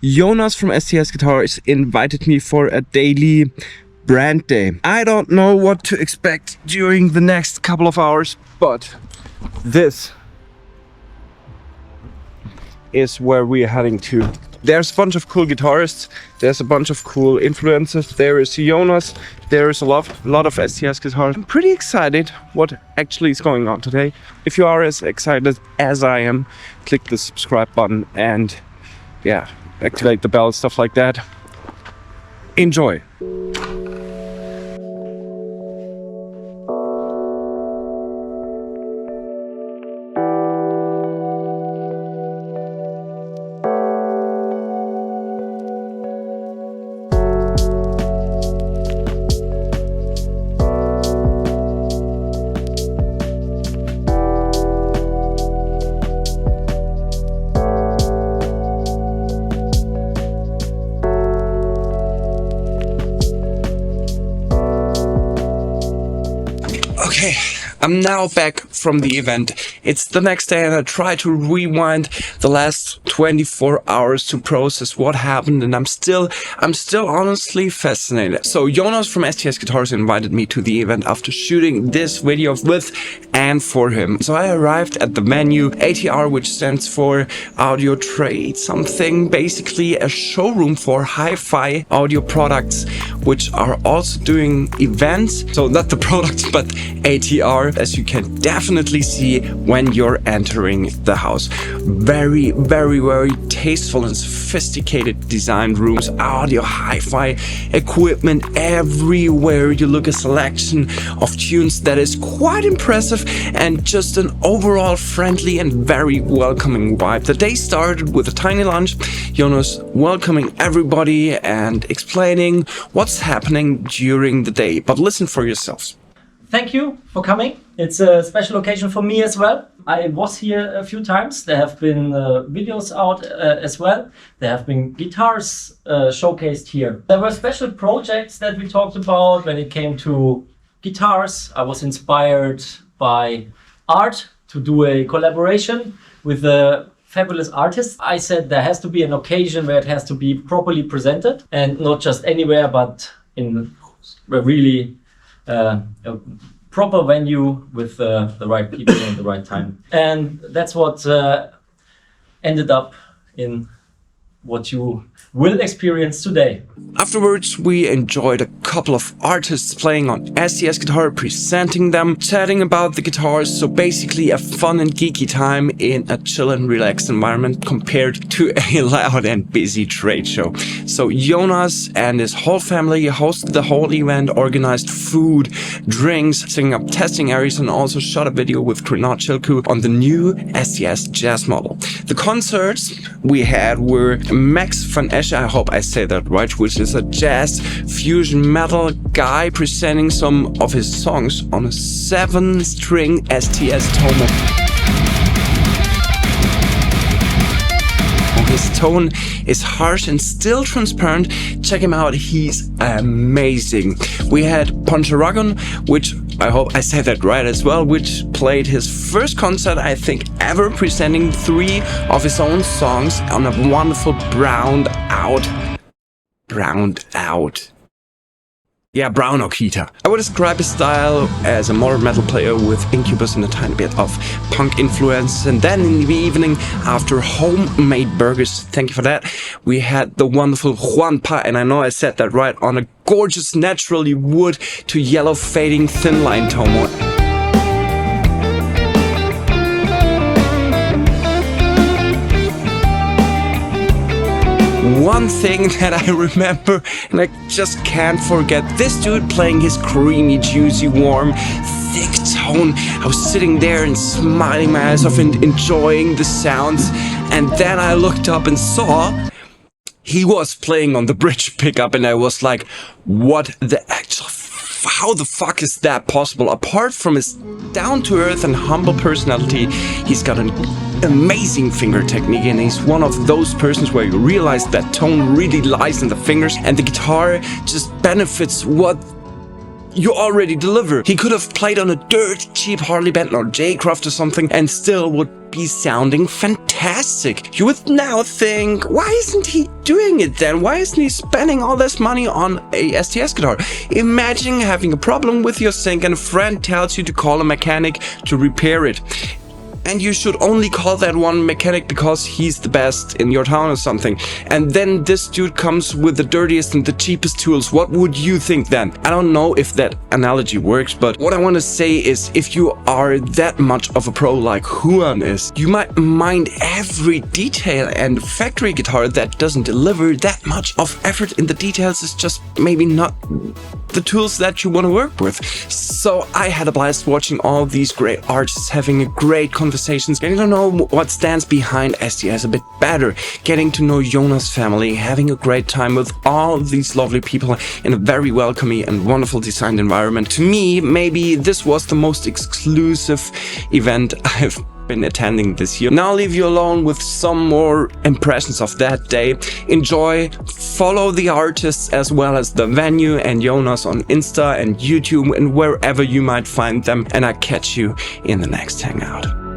Jonas from STS Guitars invited me for a daily brand day. I don't know what to expect during the next couple of hours, but this is where we are heading to. There's a bunch of cool guitarists, there's a bunch of cool influencers, there is Jonas, there is a lot of STS guitars. I'm pretty excited what actually is going on today. If you are as excited as I am, click the subscribe button and yeah, activate the bell, stuff like that. Enjoy! Okay, I'm now back from the event. It's the next day and I try to rewind the last 24 hours to process what happened, and I'm still honestly fascinated. So Jonas from STS Guitars invited me to the event after shooting this video with and for him. So I arrived at the venue, ATR, which stands for Audio Trade something, basically a showroom for hi-fi audio products, which are also doing events. So not the products, but ATR, as you can definitely see when you're entering the house. Very tasteful and sophisticated designed rooms, audio, hi-fi equipment everywhere. You look, a selection of tunes that is quite impressive, and just an overall friendly and very welcoming vibe. The day started with a tiny lunch, Jonas welcoming everybody and explaining what's happening during the day. But listen for yourselves. Thank you for coming. It's a special occasion for me as well. I was here a few times. There have been videos out as well. There have been guitars showcased here. There were special projects that we talked about when it came to guitars. I was inspired by art to do a collaboration with a fabulous artist. I said there has to be an occasion where it has to be properly presented, and not just anywhere, but in a really a proper venue with the right people and the right time. And that's what ended up in what you will experience today. Afterwards, we enjoyed a couple of artists playing on STS Guitar, presenting them, chatting about the guitars. So basically a fun and geeky time in a chill and relaxed environment compared to a loud and busy trade show. So Jonas and his whole family hosted the whole event, organized food, drinks, setting up testing areas, and also shot a video with Grenade Chilku on the new STS Jazz model. The concerts we had were Max van Esche, I hope I say that right, which is a jazz fusion metal guy presenting some of his songs on a 7-string STS Tomo. His tone is harsh and still transparent. Check him out, he's amazing. We had Poncharagon, which I hope I said that right as well, which played his first concert, I think, ever, presenting 3 of his own songs on a wonderful browned out. Yeah, brown Okita. I would describe his style as a modern metal player with Incubus and a tiny bit of punk influence. And then in the evening, after homemade burgers, thank you for that, we had the wonderful Juanpa, and I know I said that right, on a gorgeous naturally wood to yellow fading thin line Tomo. One thing that I remember, and I just can't forget, this dude playing his creamy, juicy, warm, thick tone. I was sitting there and smiling my eyes off and enjoying the sounds, and then I looked up and saw he was playing on the bridge pickup, and I was like, what the actual how the fuck is that possible? Apart from his down-to-earth and humble personality, he's got an amazing finger technique, and he's one of those persons where you realize that tone really lies in the fingers, and the guitar just benefits what you already deliver. He could have played on a dirt cheap Harley Benton or J-Craft or something and still would be sounding fantastic. You would now think, why isn't he doing it then? Why isn't he spending all this money on a STS guitar? Imagine having a problem with your sync and a friend tells you to call a mechanic to repair it. And you should only call that one mechanic because he's the best in your town or something. And then this dude comes with the dirtiest and the cheapest tools. What would you think then? I don't know if that analogy works, but what I want to say is if you are that much of a pro like Juan is, you might mind every detail, and factory guitar that doesn't deliver that much of effort in the details is just maybe not the tools that you want to work with. So I had a blast watching all these great artists having a great conversations, getting to know what stands behind STS a bit better, getting to know Jonas' family, having a great time with all these lovely people in a very welcoming and wonderful designed environment. To me, maybe this was the most exclusive event I've been attending this year. Now I'll leave you alone with some more impressions of that day. Enjoy, follow the artists as well as the venue and Jonas on Insta and YouTube and wherever you might find them, and I catch you in the next hangout.